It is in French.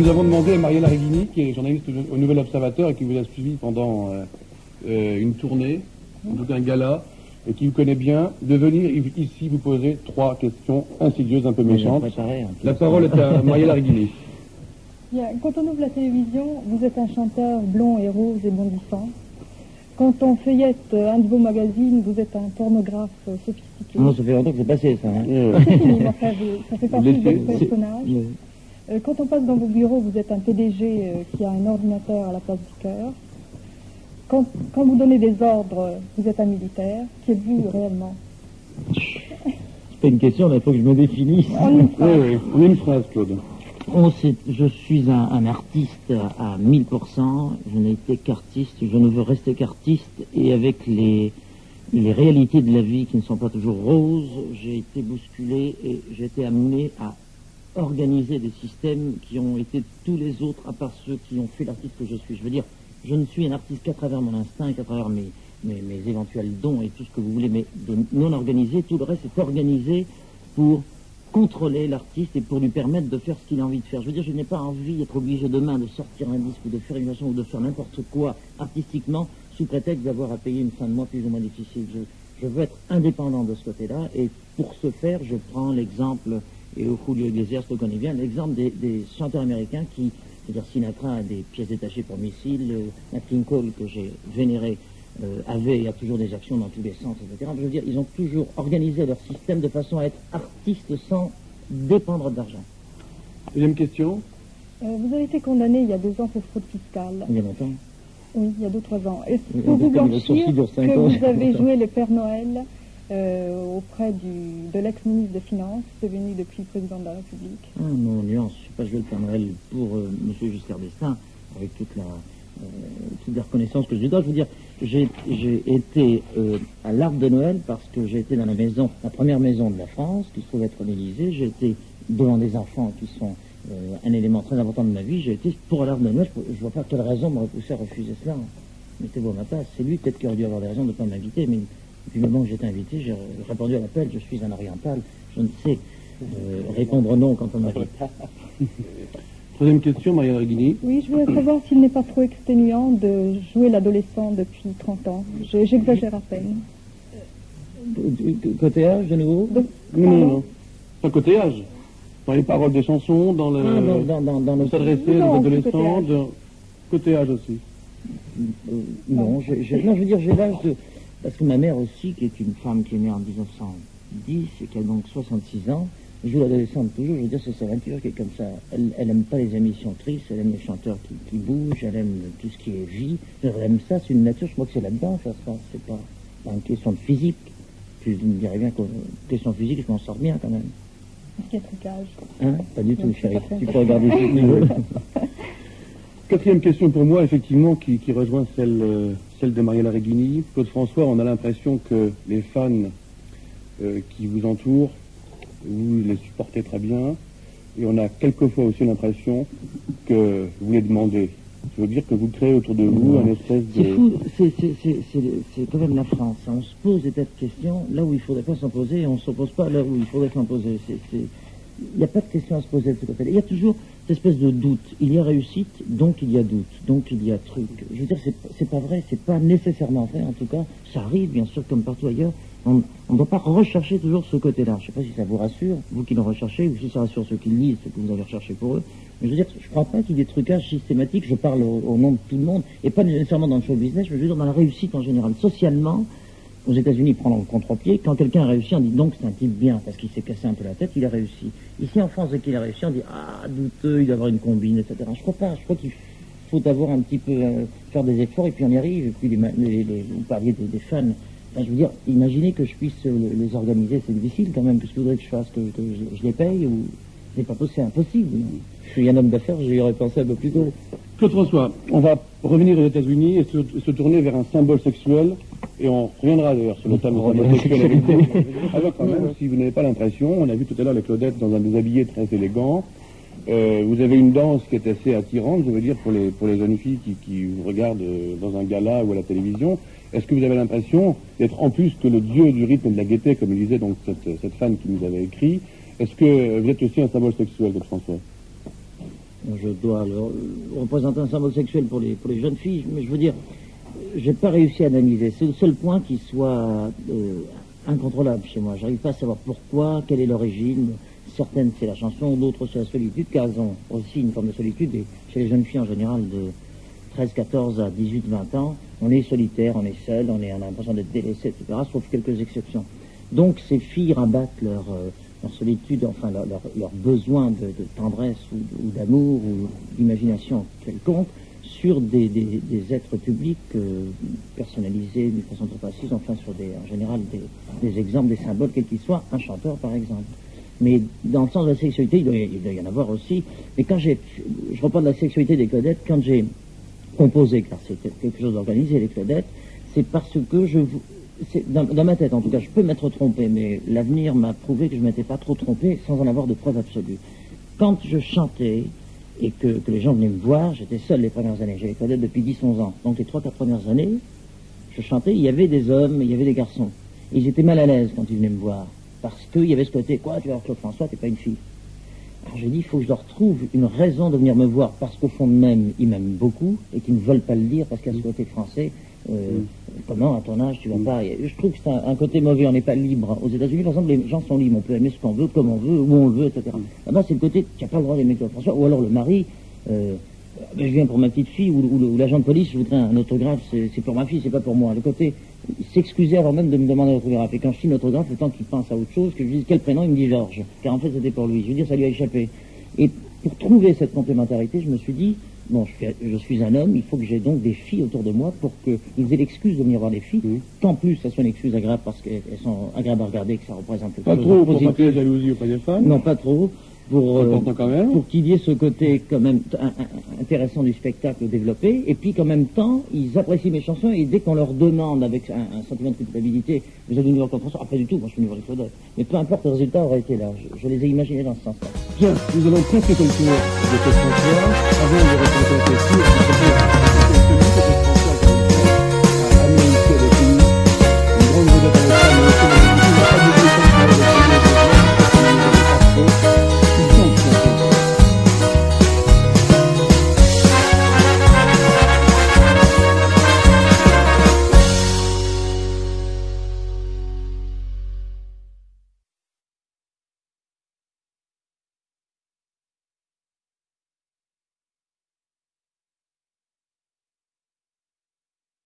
nous avons demandé à Mariella Reghini, qui est journaliste au Nouvel Observateur et qui vous a suivi pendant une tournée, en tout cas un gala, et qui vous connaît bien, de venir ici vous poser 3 questions insidieuses, un peu méchantes. La parole est à Mariella Reghini. Bien, quand on ouvre la télévision, vous êtes un chanteur blond et rose et bondissant. Quand on feuillette un de vos magazines, vous êtes un pornographe sophistiqué. Non, ça fait longtemps que c'est passé, ça. Hein. C'est fini, mais enfin, ça fait partie de votre personnage. Quand on passe dans vos bureaux, vous êtes un PDG qui a un ordinateur à la place du cœur. Quand vous donnez des ordres, vous êtes un militaire. Qui êtes-vous réellement? C'est pas une question, mais il faut que je me définisse. En une phrase, Claude. Je suis un artiste à 1000%, je n'ai été qu'artiste, je ne veux rester qu'artiste, et avec les réalités de la vie qui ne sont pas toujours roses, j'ai été bousculé et j'ai été amené à organiser des systèmes qui ont été tous les autres, à part ceux qui ont fait l'artiste que je suis. Je veux dire, je ne suis un artiste qu'à travers mon instinct, qu'à travers mes éventuels dons et tout ce que vous voulez, mais de non organisé, tout le reste est organisé pour contrôler l'artiste et pour lui permettre de faire ce qu'il a envie de faire. Je veux dire, je n'ai pas envie d'être obligé demain de sortir un disque ou de faire une chanson ou de faire n'importe quoi artistiquement sous prétexte d'avoir à payer une fin de mois plus ou moins difficile. Je veux être indépendant de ce côté-là et pour ce faire, je prends l'exemple, et Julio Iglesias le connaît bien, l'exemple des chanteurs américains qui, c'est-à-dire Sinatra a des pièces détachées pour missiles, Nat King Cole que j'ai vénéré avait et a toujours des actions dans tous les sens, etc. Je veux dire, ils ont toujours organisé leur système de façon à être artistes sans dépendre d'argent. Deuxième question. Vous avez été condamné il y a 2 ans pour fraude fiscale. Il y a longtemps? Oui, il y a 2-3 ans. Est-ce pour vous blanchir que vous avez joué le Père Noël auprès de l'ex-ministre des Finances, devenu depuis président de la République? Ah non, nuance, je ne suis pas joué le Père Noël pour M. Giscard d'Estaing, avec toute la reconnaissance que je lui dois. Je veux dire, j'ai été à l'Arbre de Noël parce que j'ai été dans la première maison de la France, qui se trouve être l'Élysée. J'ai été devant des enfants qui sont un élément très important de ma vie. J'ai été pour l'Arbre de Noël. Je ne vois pas quelle raison me repousser à refuser cela. Mettez-vous à ma place. C'est lui peut-être qui aurait dû avoir des raisons de ne pas m'inviter, mais depuis le moment que j'ai été invité, j'ai répondu à l'appel. Je suis un oriental. Je ne sais répondre non quand on m'invite. Troisième question, Mariella Reghini. Oui, je voudrais savoir s'il n'est pas trop exténuant de jouer l'adolescent depuis 30 ans. J'exagère à peine. Côté âge, de nouveau? Non. Pas côté âge. Dans les paroles des chansons, dans le s'adresser aux adolescents, côté âge aussi. Non, je veux dire, j'ai l'âge de... Parce que ma mère aussi, qui est une femme qui est née en 1910 et qui a donc 66 ans, joue l'adolescente toujours. Je veux dire, c'est sa nature qui est comme ça. Elle aime pas les émissions tristes, elle aime les chanteurs qui bougent, elle aime tout ce qui est vie. Elle aime ça, c'est une nature, je crois que c'est là-dedans, ça se passe. C'est pas une question de physique. Je me dirais bien que question physique, je m'en sors bien quand même. Est-ce qu'il y a trucage? Hein? Pas du tout, chérie. Tu peux regarder ce niveau. Quatrième question pour moi, effectivement, qui rejoint celle de Mariella Reghini. Claude François, on a l'impression que les fans qui vous entourent, vous les supportez très bien, et on a quelquefois aussi l'impression que vous les demandez. Ça veut dire que vous créez autour de vous un espèce de... C'est fou, c'est quand même la France. On se pose des tas de questions là où il ne faudrait pas s'en poser, et on ne se pose pas là où il faudrait s'en poser. Il n'y a pas de questions à se poser de ce côté. Il y a toujours cette espèce de doute. Il y a réussite, donc il y a doute, donc il y a truc. Je veux dire, c'est pas vrai, c'est pas nécessairement vrai, en tout cas. Ça arrive, bien sûr, comme partout ailleurs. On ne doit pas rechercher toujours ce côté-là. Je ne sais pas si ça vous rassure, vous qui le recherchez, ou si ça rassure ceux qui le lisent, ce que vous avez recherché pour eux. Mais je veux dire, je ne crois pas qu'il y ait des trucages systématiques. Je parle au nom de tout le monde, et pas nécessairement dans le show business, mais je veux dire dans la réussite en général. Socialement, aux États-Unis, prendre le contre-pied. Quand quelqu'un a réussi, on dit donc c'est un type bien, parce qu'il s'est cassé un peu la tête, il a réussi. Ici, en France, dès qu'il a réussi, on dit ah, douteux, il doit avoir une combine, etc. Je crois pas. Je crois qu'il faut d'abord un petit peu faire des efforts, et puis on y arrive. Et puis vous parliez des fans. Enfin, je veux dire, imaginez que je puisse les organiser, c'est difficile quand même. Qu'est-ce que vous voudrez que je fasse, que je les paye ou... C'est impossible. Je suis un homme d'affaires, j'y aurais pensé un peu plus tôt. Claude François, on va revenir aux États-Unis et se tourner vers un symbole sexuel, et on reviendra d'ailleurs sur le thème de la sexualité. Alors quand même, si vous n'avez pas l'impression, on a vu tout à l'heure les Claudettes dans un déshabillé très élégant. Vous avez une danse qui est assez attirante, je veux dire, pour les jeunes filles qui vous regardent dans un gala ou à la télévision. Est-ce que vous avez l'impression d'être en plus que le dieu du rythme et de la gaieté, comme le disait donc cette fan qui nous avait écrit? Est-ce que vous êtes aussi un symbole sexuel, Claude François? je dois représenter un symbole sexuel pour les jeunes filles, mais je veux dire, j'ai pas réussi à analyser. C'est le seul point qui soit incontrôlable chez moi. J'arrive pas à savoir pourquoi, quelle est l'origine. Certaines c'est la chanson, d'autres c'est la solitude, car elles ont aussi une forme de solitude. Et chez les jeunes filles en général de 13, 14 à 18, 20 ans, on est solitaire, on est seul, on a l'impression d'être délaissé, etc., sauf quelques exceptions. Donc ces filles rabattent leur solitude, enfin leur besoin de tendresse ou d'amour ou d'imagination quelconque sur des êtres publics personnalisés d'une façon trop précise, enfin sur en général des exemples, des symboles, quels qu'ils soient, un chanteur par exemple. Mais dans le sens de la sexualité, il doit y en avoir aussi. Mais quand je reparle de la sexualité des Claudettes, quand j'ai composé, car c'est quelque chose d'organisé, les Claudettes, c'est parce que dans ma tête en tout cas, je peux m'être trompé, mais l'avenir m'a prouvé que je ne m'étais pas trop trompé sans en avoir de preuve absolue. Quand je chantais et que les gens venaient me voir, j'étais seul les premières années, j'avais Claudette depuis 10-11 ans, donc les 3-4 premières années, je chantais, il y avait des hommes, il y avait des garçons. Ils étaient mal à l'aise quand ils venaient me voir, parce qu'il y avait ce côté, quoi, tu vas voir Claude François, t'es pas une fille. Alors j'ai dit, il faut que je leur trouve une raison de venir me voir, parce qu'au fond de même, ils m'aiment beaucoup, et qu'ils ne veulent pas le dire, parce qu'il y a ce côté français. Comment, à ton âge, tu vas pas... Je trouve que c'est un côté mauvais, on n'est pas libre. Aux États-Unis, par exemple, les gens sont libres, on peut aimer ce qu'on veut, comme on veut, où on veut, etc. Là-bas, c'est le côté, tu n'as pas le droit d'aimer Claude François, ou alors le mari, je viens pour ma petite fille, ou l'agent de police, je voudrais un autographe, c'est pour ma fille, c'est pas pour moi. Le côté, s'excuser avant même de me demander un autographe. Et quand je signe l'autographe, le temps qu'il pense à autre chose, que je lui dise quel prénom, il me dit Georges. Car en fait, c'était pour lui. Je veux dire, ça lui a échappé. Et pour trouver cette complémentarité, je me suis dit, bon, je suis un homme, il faut que j'ai donc des filles autour de moi pour qu'ils aient l'excuse de venir voir les filles, qu'en plus ça soit une excuse agréable parce qu'elles sont agréables à regarder, que ça représente quelque chose de positif. Pas trop, pour pas créer la jalousie auprès des femmes. Non, pas trop. Pour qu'il y ait ce côté quand même intéressant du spectacle développé, et puis qu'en même temps, ils apprécient mes chansons, et dès qu'on leur demande avec un sentiment de culpabilité, vous allez nous voir comme François, pas du tout, moi je suis venu voir les Claudettes. Mais peu importe, le résultat aurait été là. Je les ai imaginés dans ce sens-là. Bien, nous allons presque conclure de cette conférence avant de retrouver